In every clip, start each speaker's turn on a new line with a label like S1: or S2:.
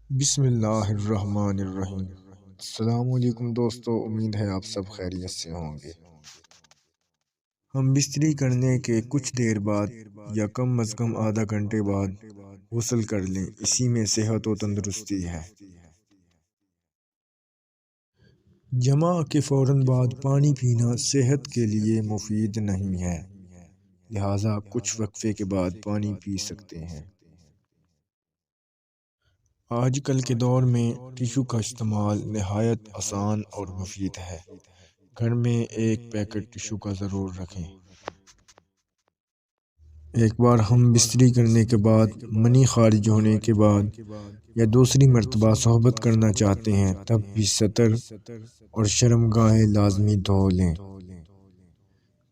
S1: بسم اللہ الرحمن الرحیم۔ السلام علیکم دوستو، امید ہے آپ سب خیریت سے ہوں گے۔ ہم بستری کرنے کے کچھ دیر بعد یا کم از کم آدھا گھنٹے بعد غسل کر لیں، اسی میں صحت و تندرستی ہے۔ جمع کے فوراً بعد پانی پینا صحت کے لیے مفید نہیں ہے، لہٰذا کچھ وقفے کے بعد پانی پی سکتے ہیں۔ آج کل کے دور میں ٹیشو کا استعمال نہایت آسان اور مفید ہے۔ گھر میں ایک پیکٹ ٹیشو کا ضرور رکھیں۔ ایک بار ہم بستری کرنے کے بعد، منی خارج ہونے کے بعد یا دوسری مرتبہ صحبت کرنا چاہتے ہیں، تب بھی ستر اور شرمگاہیں لازمی دھو لیں۔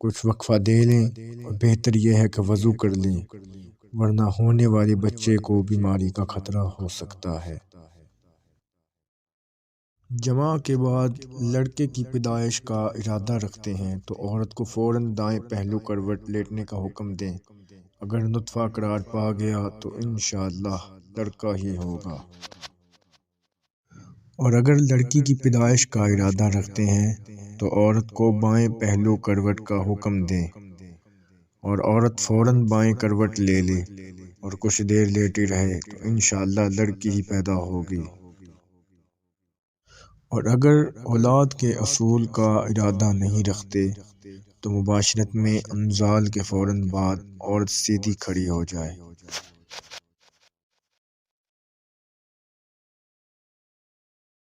S1: کچھ وقفہ دے لیں اور بہتر یہ ہے کہ وضو کر لیں، ورنہ ہونے والے بچے کو بیماری کا خطرہ ہو سکتا ہے۔ جمع کے بعد لڑکے کی پیدائش کا ارادہ رکھتے ہیں تو عورت کو فوراً دائیں پہلو کروٹ لیٹنے کا حکم دیں۔ اگر نطفہ قرار پا گیا تو انشاءاللہ لڑکا ہی ہوگا، اور اگر لڑکی کی پیدائش کا ارادہ رکھتے ہیں تو عورت کو بائیں پہلو کروٹ کا حکم دیں، اور عورت فوراً بائیں کروٹ لے لے اور کچھ دیر لیٹی رہے تو انشاءاللہ لڑکی ہی پیدا ہوگی۔ اور اگر اولاد کے حصول کا ارادہ نہیں رکھتے تو مباشرت میں انزال کے فوراً بعد عورت سیدھی کھڑی ہو جائے۔